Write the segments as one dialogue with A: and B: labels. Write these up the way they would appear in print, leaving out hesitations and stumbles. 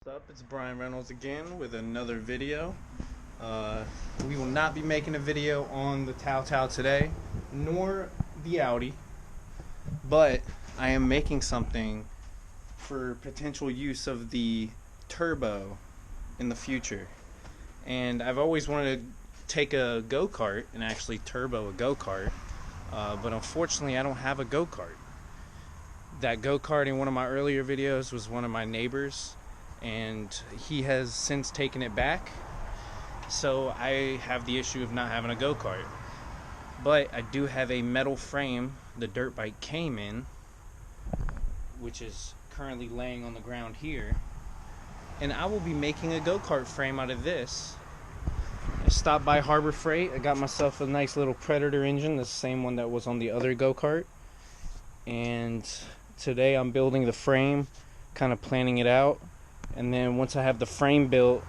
A: What's up? It's Brian Reynolds again with another video. We will not be making a video on the Tao Tao today, nor the Audi, but I am making something for potential use of the turbo in the future. And I've always wanted to take a go-kart and actually turbo a go-kart, but unfortunately I don't have a go-kart. That go-kart in one of my earlier videos was one of my neighbors, and he has since taken it back, so I have the issue of not having a go-kart. But I do have a metal frame the dirt bike came in, which is currently laying on the ground here, and I will be making a go-kart frame out of this. I stopped by Harbor Freight. I got myself a nice little Predator engine, the same one that was on the other go-kart, and today I'm building the frame, kind of planning it out. And then once I have the frame built,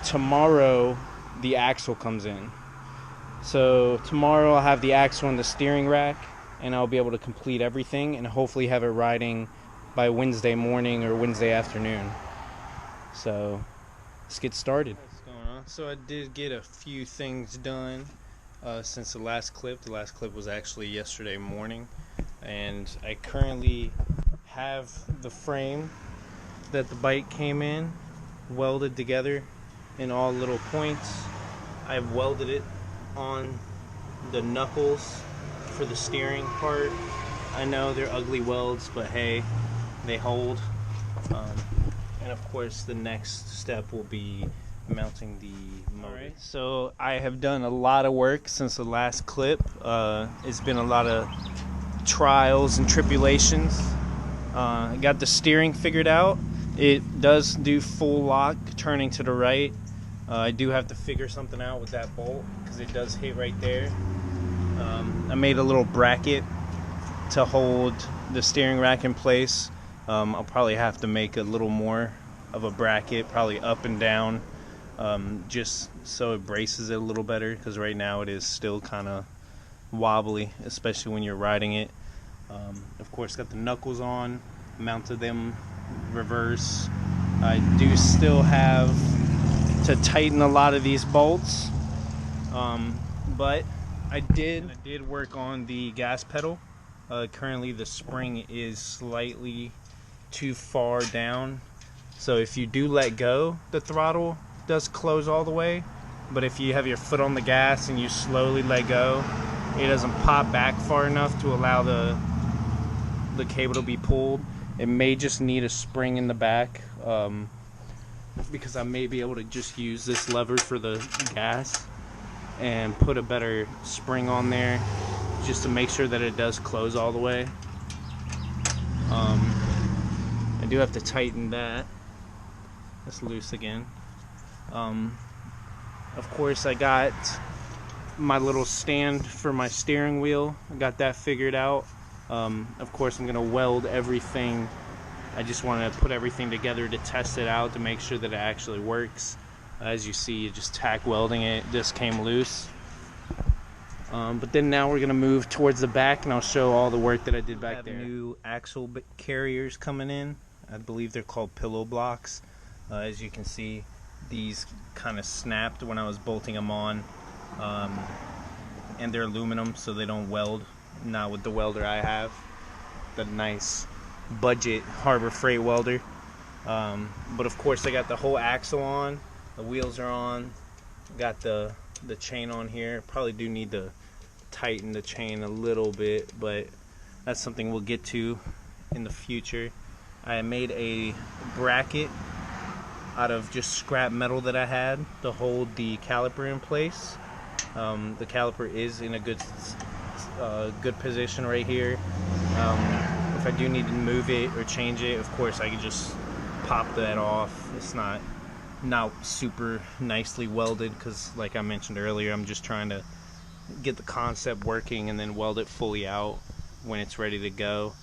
A: tomorrow the axle comes in. So tomorrow I'll have the axle and the steering rack, and I'll be able to complete everything and hopefully have it riding by Wednesday morning or Wednesday afternoon. So let's get started. What's going on? So I did get a few things done since the last clip. The last clip was actually yesterday morning, and I currently have the frame that the bike came in welded together in all little points. I've welded it on the knuckles for the steering part. I know they're ugly welds, but hey, they hold. And of course the next step will be mounting the motor. Alright, so I have done a lot of work since the last clip. It's been a lot of trials and tribulations. I got the steering figured out. It does do full lock turning to the right. I do have to figure something out with that bolt because it does hit right there. I made a little bracket to hold the steering rack in place. I'll probably have to make a little more of a bracket, probably up and down, just so it braces it a little better, because right now it is still kind of wobbly, especially when you're riding it. Of course, got the knuckles on, mounted them reverse. I do still have to tighten a lot of these bolts, but I did work on the gas pedal. Currently the spring is slightly too far down, so if you do let go, the throttle does close all the way, but if you have your foot on the gas and you slowly let go, it doesn't pop back far enough to allow the cable to be pulled. It may just need a spring in the back, because I may be able to just use this lever for the gas and put a better spring on there just to make sure that it does close all the way. I do have to tighten that. That's loose again. Of course, I got my little stand for my steering wheel. I got that figured out. Of course, I'm going to weld everything. I just want to put everything together to test it out to make sure that it actually works. As you see, just tack welding it. This came loose. But then now we're going to move towards the back, and I'll show all the work that I did back there. New axle carriers coming in. I believe they're called pillow blocks. As you can see, these kind of snapped when I was bolting them on. And they're aluminum, so they don't weld. Not with the welder I have, the nice budget Harbor Freight welder. But of course I got the whole axle on, the wheels are on, got the chain on here. Probably do need to tighten the chain a little bit, but that's something we'll get to in the future. I made a bracket out of just scrap metal that I had to hold the caliper in place. The caliper is in a good position right here. If I do need to move it or change it, of course I can just pop that off. It's not super nicely welded because, like I mentioned earlier, I'm just trying to get the concept working and then weld it fully out when it's ready to go.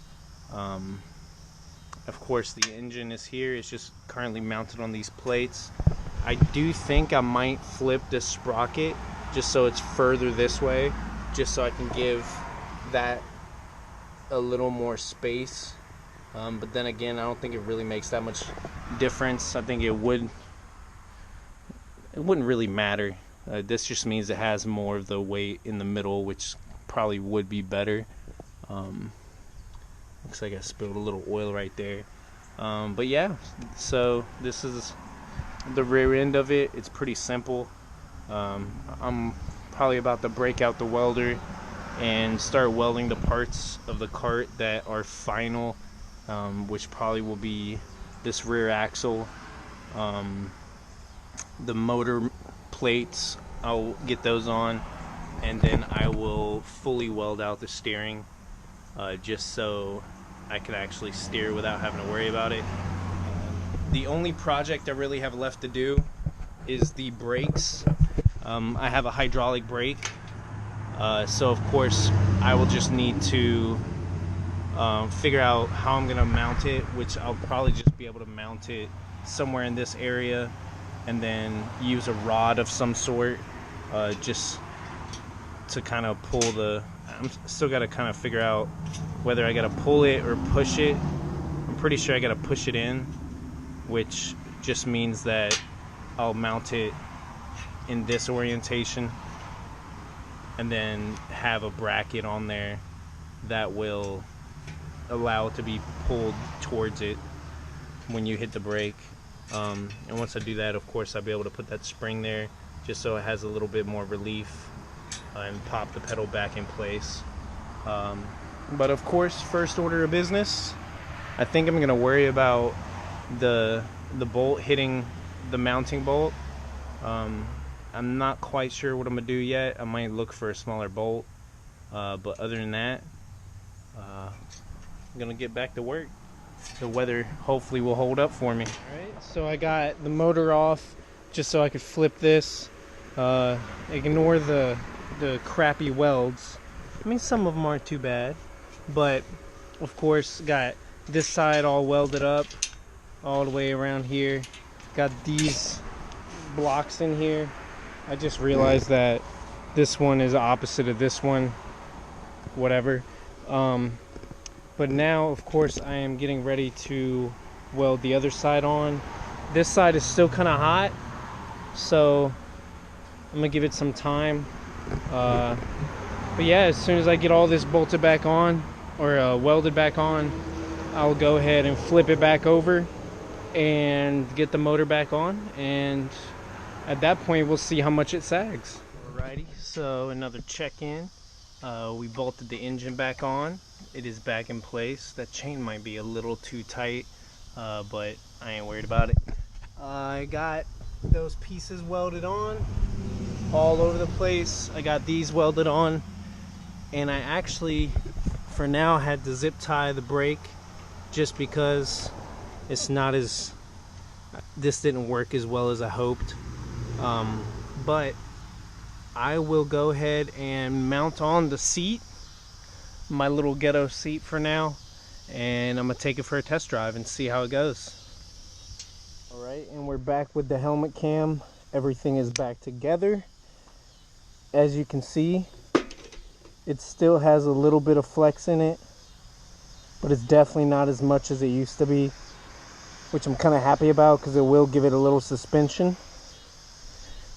A: Of course the engine is here. It's just currently mounted on these plates. I do think I might flip this sprocket just so it's further this way, just so I can give that a little more space But then again, I don't think it really makes that much difference. I think it wouldn't really matter. This just means it has more of the weight in the middle, which probably would be better. Looks like I spilled a little oil right there. But yeah, so this is the rear end of it. It's pretty simple. I'm probably about to break out the welder and start welding the parts of the cart that are final, which probably will be this rear axle, the motor plates. I'll get those on, and then I will fully weld out the steering, just so I can actually steer without having to worry about it. The only project I really have left to do is the brakes. I have a hydraulic brake, so of course I will just need to figure out how I'm gonna mount it, which I'll probably just be able to mount it somewhere in this area, and then use a rod of some sort, just to kind of pull the. I'm still got to kind of figure out whether I got to pull it or push it. I'm pretty sure I got to push it in, which just means that I'll mount it in this orientation and then have a bracket on there that will allow it to be pulled towards it when you hit the brake. And once I do that, of course, I'll be able to put that spring there just so it has a little bit more relief, and pop the pedal back in place. But of course, first order of business, I think I'm gonna worry about the bolt hitting the mounting bolt. I'm not quite sure what I'm gonna do yet. I might look for a smaller bolt, but other than that, I'm gonna get back to work. The weather hopefully will hold up for me. Alright, so I got the motor off just so I could flip this. Ignore the crappy welds. I mean, some of them aren't too bad, but of course got this side all welded up all the way around here. Got these blocks in here. I just realized that this one is opposite of this one, whatever. But now of course I am getting ready to weld the other side on. This side is still kind of hot, so I'm gonna give it some time. But yeah, as soon as I get all this bolted back on, or welded back on, I'll go ahead and flip it back over and get the motor back on, and at that point we'll see how much it sags. Alrighty, so another check-in. We bolted the engine back on. It is back in place. That chain might be a little too tight, but I ain't worried about it. I got those pieces welded on all over the place. I got these welded on, and I actually for now had to zip tie the brake just because it's not as, this didn't work as well as I hoped. But I will go ahead and mount on the seat, my little ghetto seat for now, and I'm gonna take it for a test drive and see how it goes. Alright, and we're back with the helmet cam. Everything is back together. As you can see, it still has a little bit of flex in it, but it's definitely not as much as it used to be, which I'm kind of happy about because it will give it a little suspension.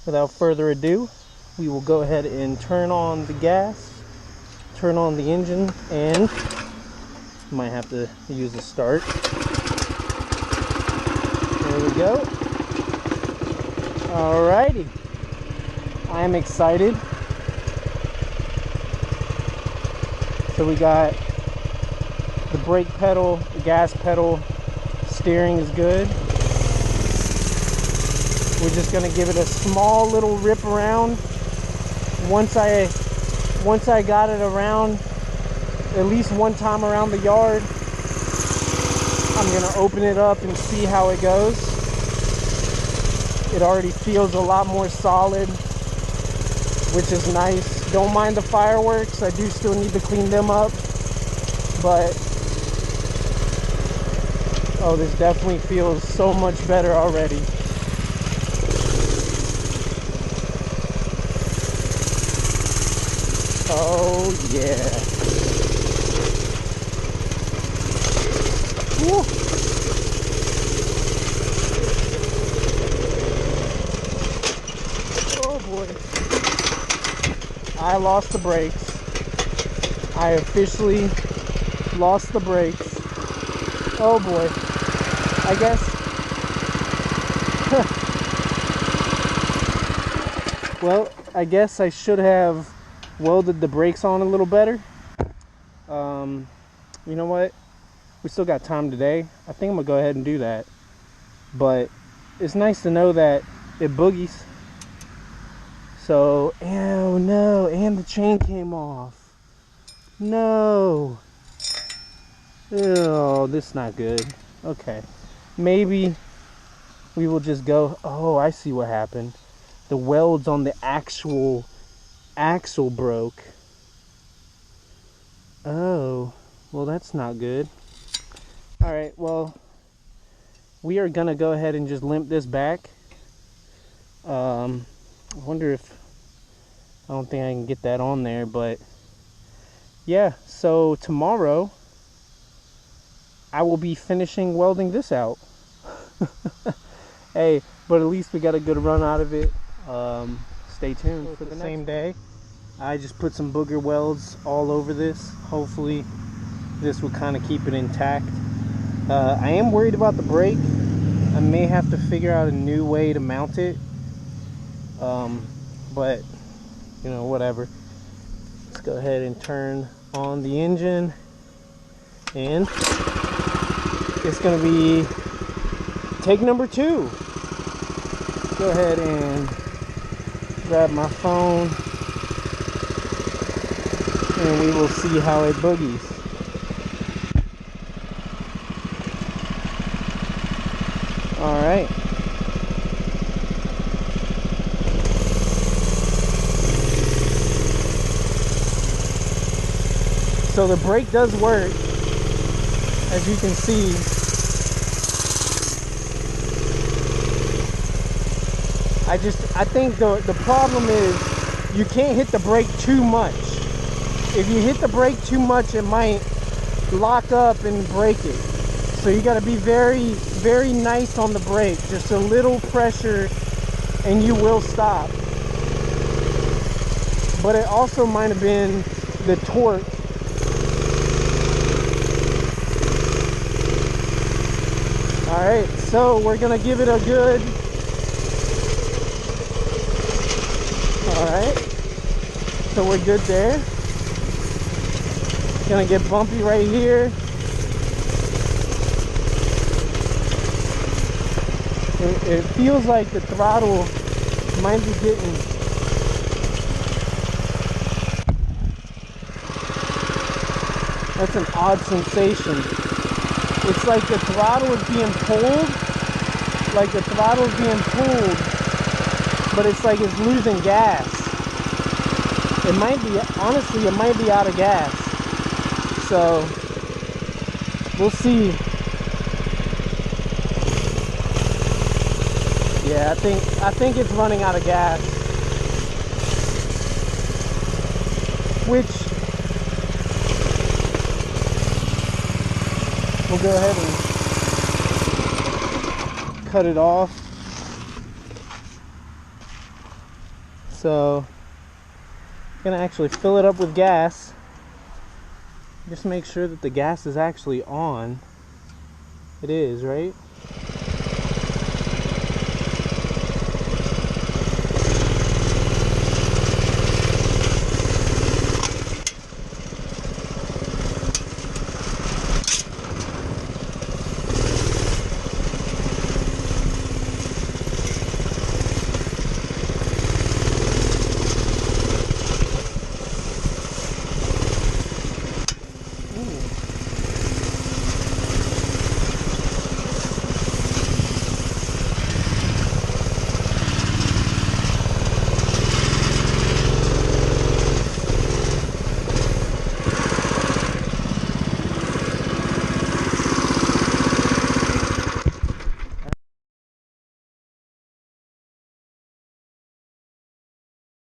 A: Without further ado, we will go ahead and turn on the gas, turn on the engine, and might have to use a start. There we go. Alrighty. I'm excited. So we got the brake pedal, the gas pedal, steering is good. We're just gonna give it a small little rip around. Once I got it around, at least one time around the yard, I'm gonna open it up and see how it goes. It already feels a lot more solid, which is nice. Don't mind the fireworks. I do still need to clean them up, but oh, this definitely feels so much better already. Oh yeah. Woo. Oh boy. I lost the brakes. I officially lost the brakes. Oh boy. I guess. Well, I guess I should have welded the brakes on a little better. You know what? We still got time today. I think I'm gonna go ahead and do that. But it's nice to know that it boogies. So, oh no, and the chain came off. No. Oh, this is not good. Okay. Maybe we will just go. Oh, I see what happened. The welds on the actual axle broke. Oh, well, that's not good. All right, well, we are gonna go ahead and just limp this back. I wonder if, I don't think I can get that on there, but yeah, so tomorrow I will be finishing welding this out. Hey, but at least we got a good run out of it. Stay tuned for the same day. I just put some booger welds all over this. Hopefully this will kind of keep it intact. I am worried about the brake. I may have to figure out a new way to mount it. But you know, whatever. Let's go ahead and turn on the engine, and it's gonna be take number 2. Go ahead and grab my phone, and we will see how it boogies. All right. So the brake does work, as you can see. I think the problem is you can't hit the brake too much. If you hit the brake too much, it might lock up and break it. So you got to be very, very nice on the brake. Just a little pressure and you will stop. But it also might have been the torque. All right, so we're gonna give it a good. All right, so we're good there. Gonna get bumpy right here. It feels like the throttle might be getting. That's an odd sensation. It's like the throttle is being pulled. Like the throttle is being pulled, but it's like it's losing gas. It might be, honestly, it might be out of gas. So we'll see. Yeah, I think it's running out of gas. Which we'll go ahead and cut it off. So I'm gonna actually fill it up with gas. Just make sure that the gas is actually on. It is, right?